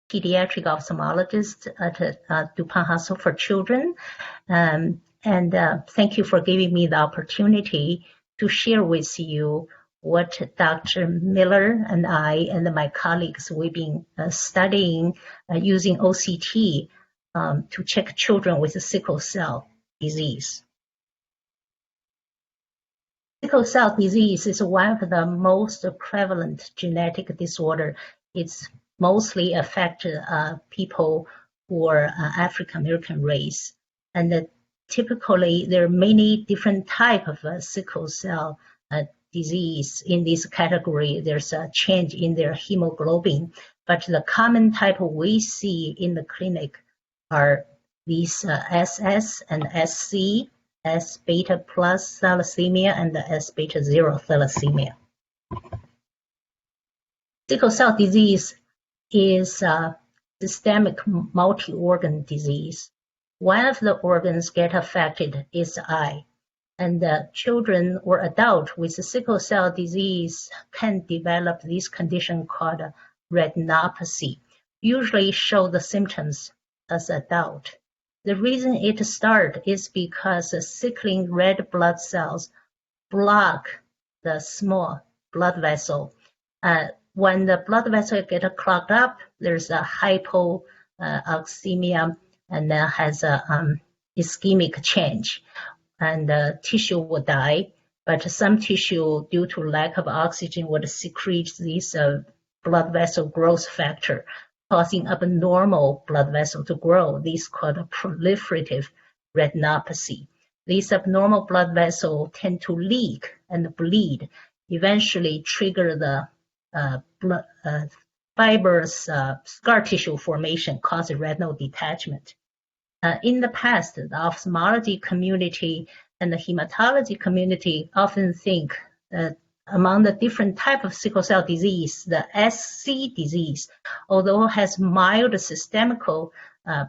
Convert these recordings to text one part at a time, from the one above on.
pediatric ophthalmologist at DuPont Hospital for Children. Thank you for giving me the opportunity to share with you what Dr. Miller and I and my colleagues, we've been studying using OCT to check children with sickle cell disease. Sickle cell disease is one of the most prevalent genetic disorder. It's mostly affect people who are African American race. And typically, there are many different types of sickle cell disease. In this category, there's a change in their hemoglobin. But the common type we see in the clinic are these SS and SC, S beta plus thalassemia, and the S beta 0 thalassemia. Sickle cell disease is a systemic multi-organ disease. One of the organs get affected is the eye. And children or adults with sickle cell disease can develop this condition called retinopathy, usually show the symptoms as adult. The reason it starts is because the sickling red blood cells block the small blood vessel. When the blood vessel gets clogged up, there's a hypoxemia and then has a ischemic change. And tissue will die, but some tissue, due to lack of oxygen, would secrete this blood vessel growth factor, causing abnormal blood vessel to grow. This is called a proliferative retinopathy. These abnormal blood vessels tend to leak and bleed, eventually trigger the fibrous scar tissue formation, causing retinal detachment. In the past, the ophthalmology community and the hematology community often think that among the different types of sickle cell disease, the SC disease, although has mild systemic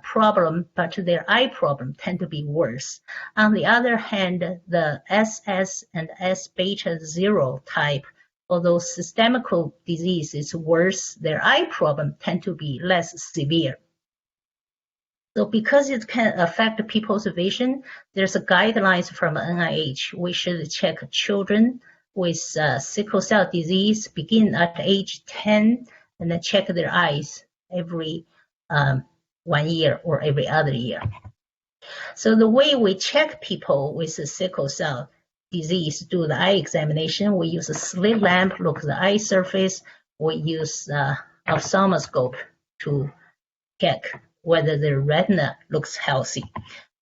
problem, but their eye problem tend to be worse. On the other hand, the SS and S beta 0 type, although systemic disease is worse, their eye problem tend to be less severe. So because it can affect people's vision, there's a guidelines from NIH. We should check children with sickle cell disease, begin at age 10, and then check their eyes every 1 year or every other year. So the way we check people with sickle cell disease, do the eye examination, we use a slit lamp, look at the eye surface. We use ophthalmoscope to check whether their retina looks healthy.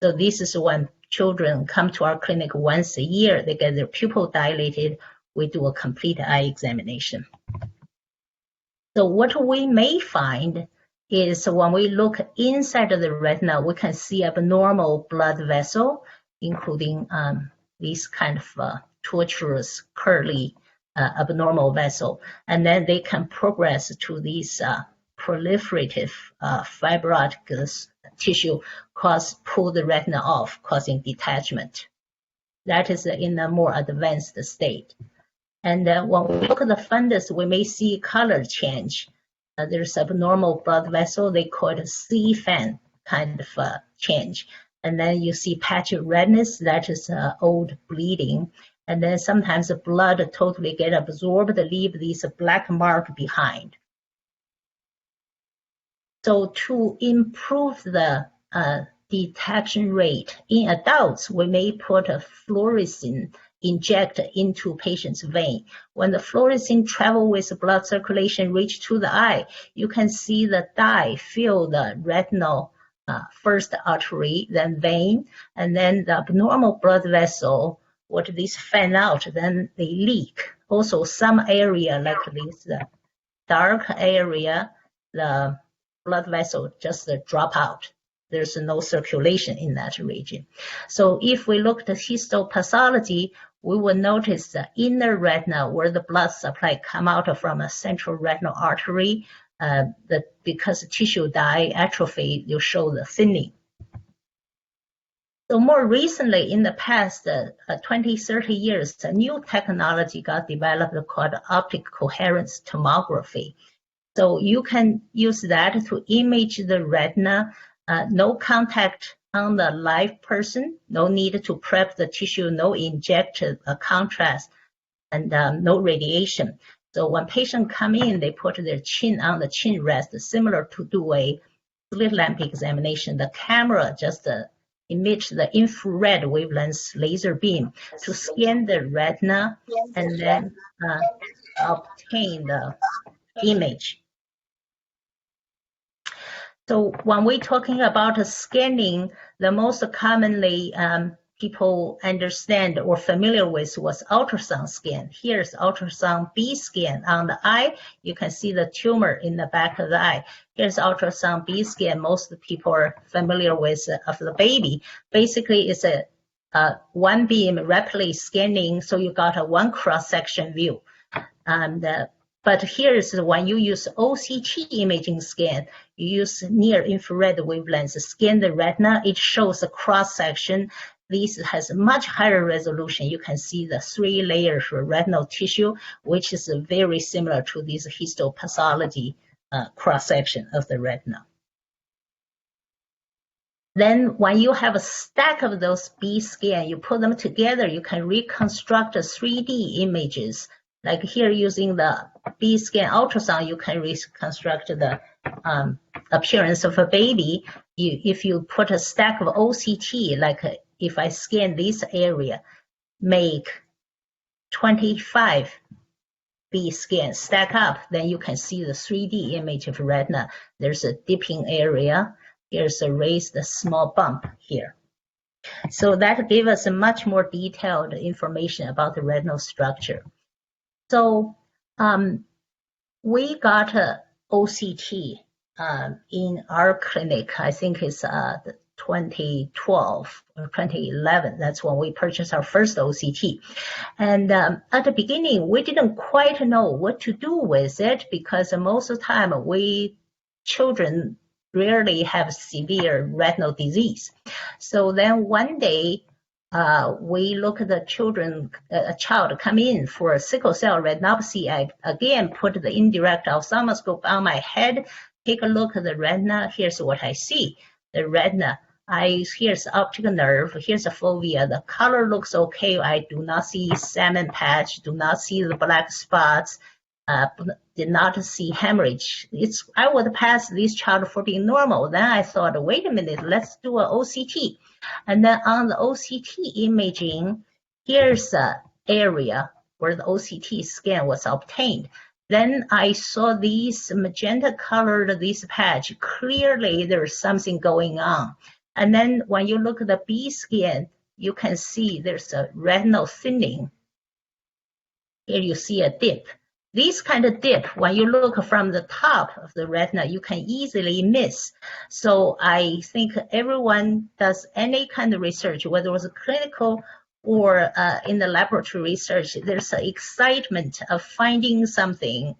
So this is when children come to our clinic once a year, they get their pupil dilated, we do a complete eye examination. So what we may find is when we look inside of the retina, we can see abnormal blood vessel, including these kind of tortuous, curly, abnormal vessel. And then they can progress to these proliferative fibrotic tissue, pull the retina off, causing detachment. That is in a more advanced state. And when we look at the fundus, we may see color change. There's abnormal blood vessel, they call it a C-fan kind of change. And then you see patchy redness, that is old bleeding. And then sometimes the blood totally get absorbed, leave these black mark behind. So to improve the detection rate in adults, we may put a fluorescein inject into patient's vein. When the fluorescein travel with blood circulation reach to the eye, you can see the dye fill the retinal first artery, then vein, and then the abnormal blood vessel, what these fan out, then they leak. Also some area like this dark area, the blood vessel just drop out. There's no circulation in that region. So if we look at histopathology, we will notice the inner retina where the blood supply come out from a central retinal artery. Because tissue die atrophy, you show the thinning. So more recently, in the past 20, 30 years, a new technology got developed called optic coherence tomography. So you can use that to image the retina, no contact on the live person, no need to prep the tissue, no inject contrast, and no radiation. So when patients come in, they put their chin on the chin rest, similar to do a slit lamp examination. The camera just emits the infrared wavelength laser beam to scan the retina and then obtain the image. So when we're talking about scanning, the most commonly people understand or familiar with was ultrasound scan. Here's ultrasound B scan on the eye. You can see the tumor in the back of the eye. Here's ultrasound B scan. Most people are familiar with of the baby. Basically, it's a one beam rapidly scanning, so you got a one cross-section view. But here's when you use OCT imaging scan, you use near infrared wavelength, scan the retina, it shows a cross-section. This has much higher resolution. You can see the 3 layers of retinal tissue, which is very similar to this histopathology cross-section of the retina. Then when you have a stack of those B scan, you put them together, you can reconstruct 3D images. Like here using the B scan ultrasound, you can reconstruct the appearance of a baby. If you put a stack of OCT, like if I scan this area, make 25 B scans stack up, then you can see the 3D image of retina. There's a dipping area. Here's a raised small bump here. So that gave us a much more detailed information about the retinal structure. So we got a OCT in our clinic. I think it's 2012 or 2011. That's when we purchased our first OCT. And at the beginning, we didn't quite know what to do with it because most of the time children rarely have severe retinal disease. So then one day, we look at the children, a child come in for a sickle cell retinopathy. I again put the indirect ophthalmoscope on my head, take a look at the retina. Here's what I see. The retina, here's the optic nerve, here's the fovea. The color looks okay. I do not see salmon patch, do not see the black spots, did not see hemorrhage. I would pass this child for being normal. Then I thought, wait a minute, let's do an OCT. And then on the OCT imaging, here's the area where the OCT scan was obtained. Then I saw these magenta colored, this patch. Clearly there's something going on. And then when you look at the B scan, you can see there's a retinal thinning. Here you see a dip. This kind of dip, when you look from the top of the retina, you can easily miss. So I think everyone does any kind of research, whether it was clinical or in the laboratory research, there's an excitement of finding something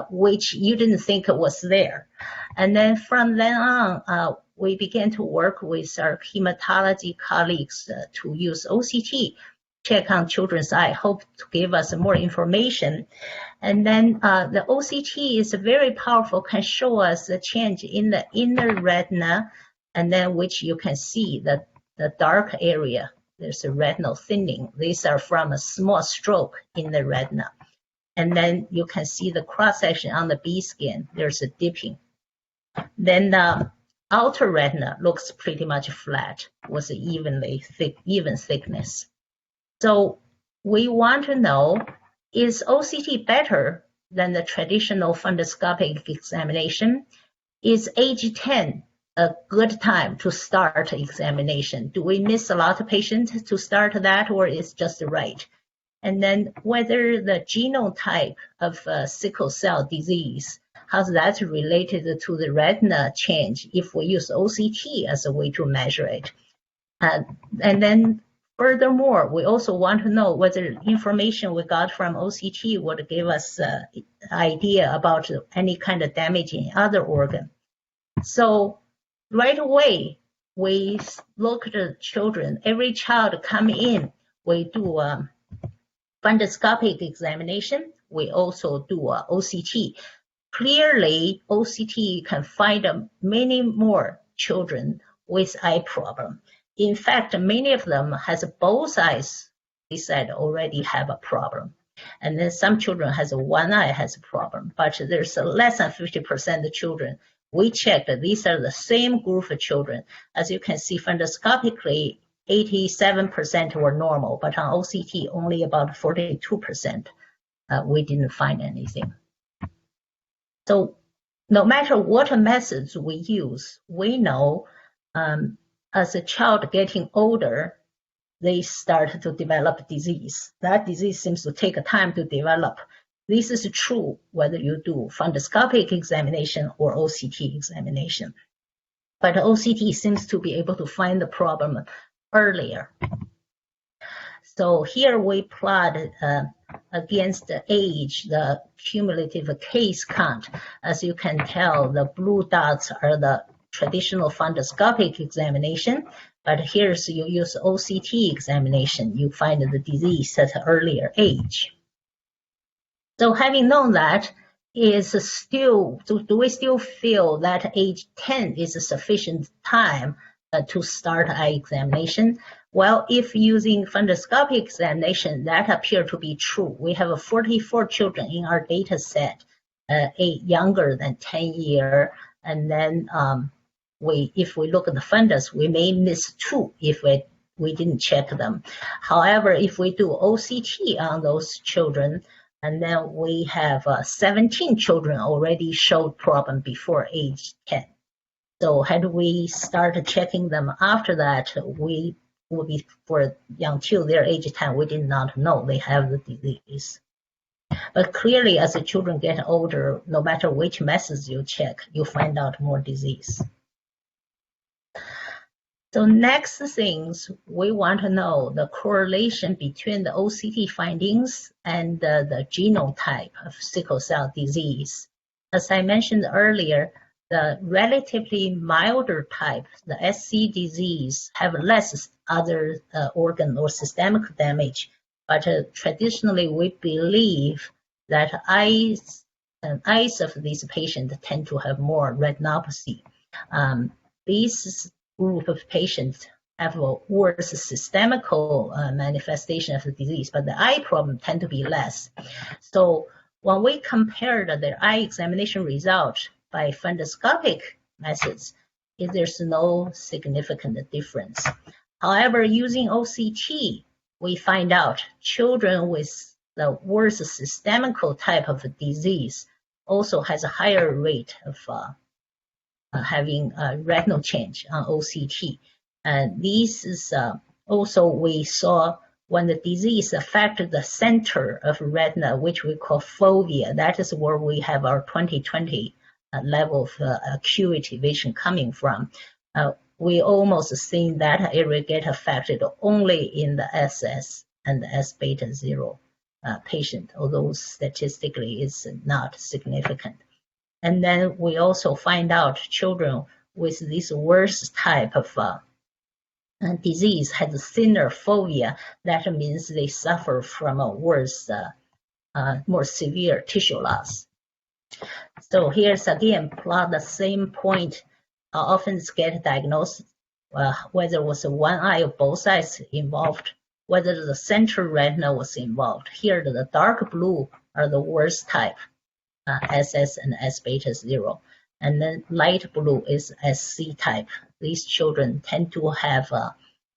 which you didn't think was there. And then from then on, we began to work with our hematology colleagues to use OCT, check on children's eye, hope to give us more information. And then the OCT is very powerful, can show us the change in the inner retina, and then which you can see the dark area. There's a retinal thinning. These are from a small stroke in the retina. And then you can see the cross-section on the B scan. There's a dipping. Then the outer retina looks pretty much flat with even thickness. So we want to know, is OCT better than the traditional funduscopic examination? Is age 10 a good time to start examination? Do we miss a lot of patients to start that, or is just right? And then whether the genotype of sickle cell disease, how's that related to the retina change if we use OCT as a way to measure it? And then furthermore, we also want to know whether information we got from OCT would give us an idea about any kind of damage in other organ. So right away, we look at the children. Every child come in, we do a funduscopic examination. We also do a OCT. clearly, OCT can find many more children with eye problem. In fact, many of them has both eyes, they said, already have a problem. And then some children has one eye has a problem, but there's less than 50% of children. We checked, these are the same group of children. As you can see, funduscopically, 87% were normal, but on OCT, only about 42%. We didn't find anything. So no matter what methods we use, we know as a child getting older, they start to develop disease. That disease seems to take time to develop. This is true whether you do funduscopic examination or OCT examination. But OCT seems to be able to find the problem earlier. So here we plot against the age, the cumulative case count. As you can tell, the blue dots are the traditional funduscopic examination, but here's you use OCT examination, you find the disease at an earlier age. So having known that, do we still feel that age 10 is a sufficient time to start eye examination? Well, if using funduscopic examination, that appears to be true. We have 44 children in our data set, younger than 10 years, and then if we look at the fundus, we may miss 2 if we didn't check them. However, if we do OCT on those children, and then we have 17 children already showed problem before age 10. So had we started checking them after that, we would be until their age 10, we did not know they have the disease. But clearly, as the children get older, no matter which methods you check, you find out more disease. So next things, we want to know the correlation between the OCT findings and the genotype of sickle cell disease. As I mentioned earlier, the relatively milder type, the SC disease, have less other organ or systemic damage. But traditionally, we believe that eyes of these patients tend to have more retinopathy. These group of patients have a worse systemical manifestation of the disease, but the eye problem tend to be less. So when we compared the eye examination result by funduscopic methods, there's no significant difference. However, using OCT, we find out children with the worst systemical type of disease also has a higher rate of having retinal change on OCT. And this is also we saw when the disease affected the center of retina, which we call fovea. That is where we have our 20/20 level of acuity vision coming from. We almost seen that area get affected only in the SS and the S beta 0 patient, although statistically it's not significant. And then we also find out children with this worst type of disease has thinner fovea. That means they suffer from a worse, more severe tissue loss. So here's again plot the same point. Often get diagnosed whether it was one eye or both eyes involved, whether the central retina was involved. Here the dark blue are the worst type. SS and S beta 0, and then light blue is SC type. These children tend to have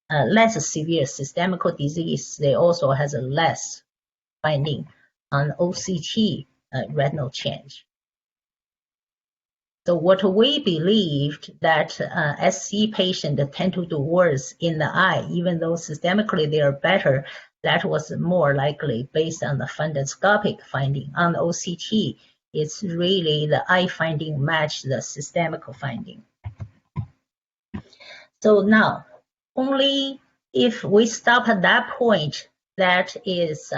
less severe systemic disease. They also has a less finding on OCT retinal change. So what we believed that SC patients tend to do worse in the eye, even though systemically they are better, that was more likely based on the funduscopic finding. On the OCT, it's really the eye finding match the systemic finding. So now, only if we stop at that point, that is,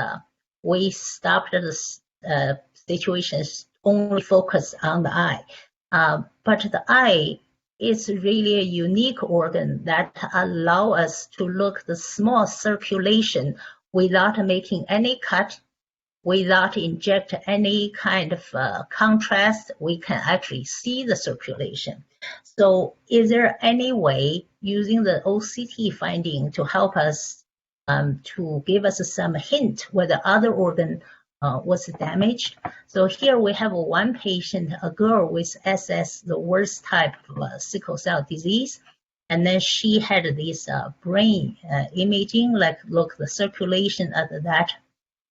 we stopped the situations only focus on the eye. But the eye is really a unique organ that allow us to look the small circulation without making any cut without inject any kind of contrast, we can actually see the circulation. So is there any way using the OCT finding to help us to give us some hint whether other organ was damaged? So here we have one patient, a girl with SS, the worst type of sickle cell disease. And then she had this brain imaging, like look, the circulation at that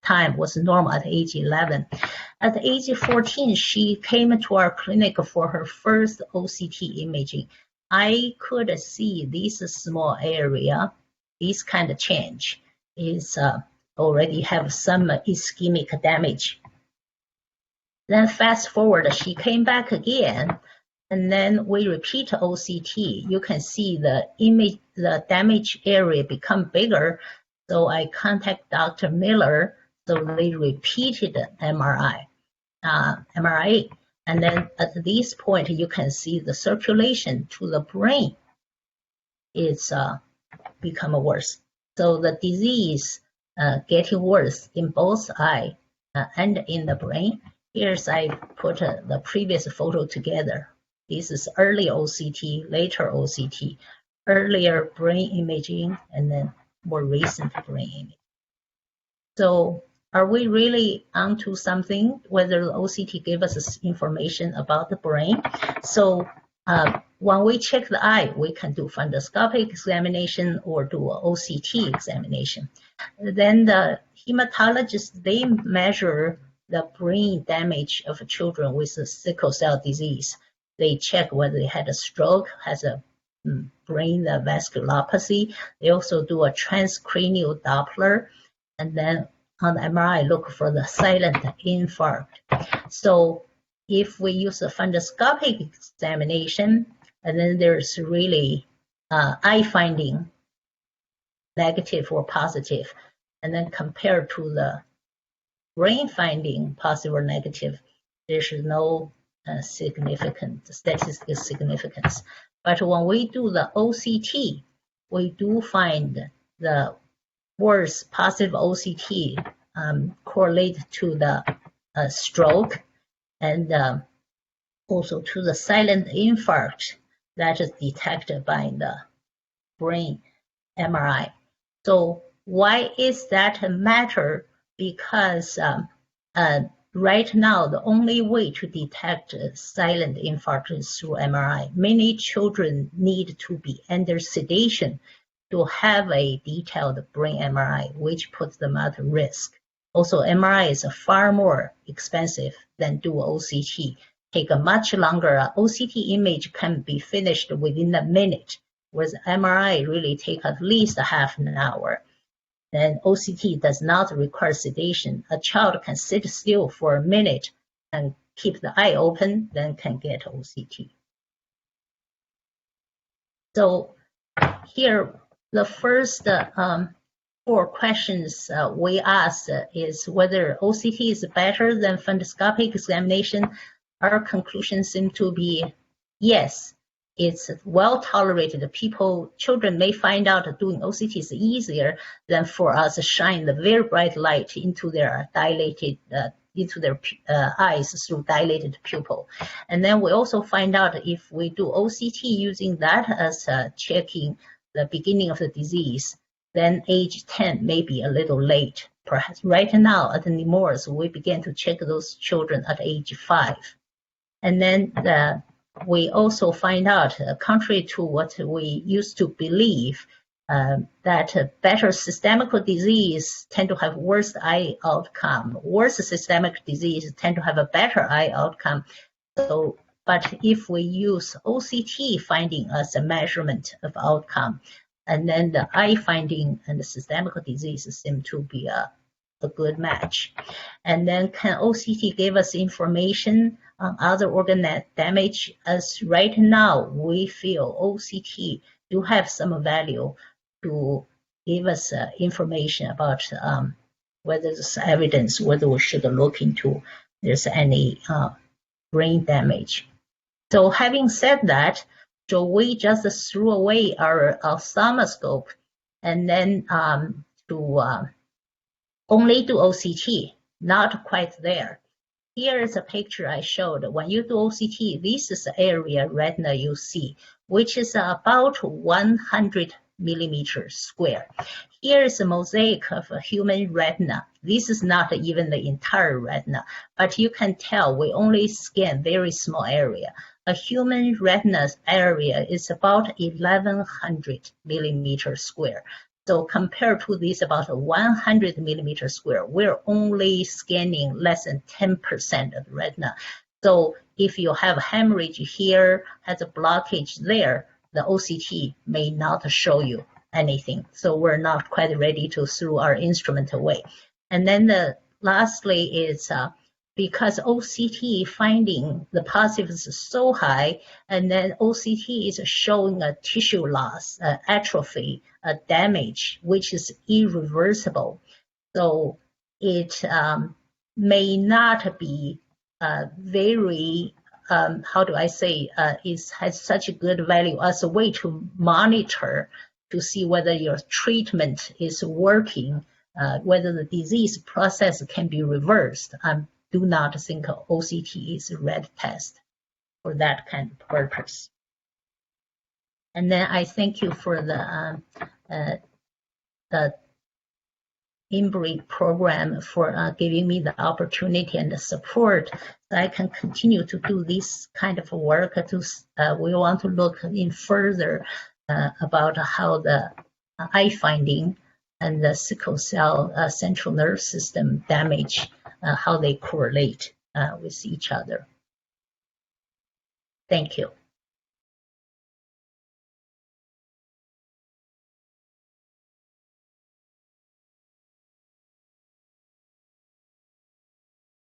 time was normal at age 11. At age 14, she came to our clinic for her first OCT imaging. I could see this small area, this kind of change is already have some ischemic damage. Then fast forward, she came back again, and then we repeat OCT. You can see the image, the damage area become bigger. So I contact Dr. Miller. So they repeated MRI, and then at this point you can see the circulation to the brain is become worse. So the disease getting worse in both eye and in the brain. Here's I put the previous photo together. This is early OCT, later OCT, earlier brain imaging, and then more recent brain imaging. So are we really onto something, whether the OCT gave us information about the brain? So when we check the eye, we can do funduscopic examination or do an OCT examination. Then the hematologists, they measure the brain damage of children with a sickle cell disease. They check whether they had a stroke, has a brain vasculopathy. They also do a transcranial Doppler, and then on the MRI, look for the silent infarct. So if we use a funduscopic examination, and then there's really eye finding, negative or positive, and then compared to the brain finding, positive or negative, there's no significant statistical significance. But when we do the OCT, we do find the worse positive OCT correlate to the stroke and also to the silent infarct that is detected by the brain MRI. So why is that a matter? Because right now, the only way to detect silent infarct is through MRI. Many children need to be under sedation to have a detailed brain MRI, which puts them at risk. Also, MRI is far more expensive than do OCT. Take a much longer. OCT image can be finished within a minute, whereas MRI really take at least half an hour. And OCT does not require sedation. A child can sit still for a minute and keep the eye open, then can get OCT. So here, the first 4 questions we asked is whether OCT is better than funduscopic examination. Our conclusion seems to be yes. It's well tolerated. Children may find out doing OCT is easier than for us to shine the very bright light into their dilated, eyes through dilated pupil. And then we also find out if we do OCT using that as checking the beginning of the disease, then age 10 may be a little late. Perhaps right now at the Nemours, we began to check those children at age 5. And then we also find out, contrary to what we used to believe, that better systemic disease tend to have worse eye outcome. Worse systemic disease tend to have a better eye outcome. So, but if we use OCT finding as a measurement of outcome, and then the eye finding and the systemic disease seem to be a good match. And then can OCT give us information on other organ damage? As right now, we feel OCT do have some value to give us information about whether there's evidence, whether we should look into there's any brain damage. So having said that, so we just threw away our ophthalmoscope and then to only do OCT not quite there. Here is a picture I showed. When you do OCT, this is the area retina you see, which is about 100 millimeters square. Here is a mosaic of a human retina. This is not even the entire retina, but you can tell we only scan very small area. A human retina's area is about 1100 millimeters square. So compared to this about 100 millimeters square, we're only scanning less than 10% of the retina. So if you have hemorrhage here, has a blockage there, the OCT may not show you anything. So we're not quite ready to throw our instrument away. And then lastly is because OCT finding the positive is so high, and then OCT is showing a tissue loss, atrophy, damage, which is irreversible. So it may not be very, how do I say, has such a good value as a way to monitor to see whether your treatment is working, whether the disease process can be reversed. Do not think OCT is a red test for that kind of purpose. And then I thank you for the INBRI program for giving me the opportunity and the support that I can continue to do this kind of work. We want to look in further about how the eye finding and the sickle cell central nervous system damage, how they correlate with each other. Thank you.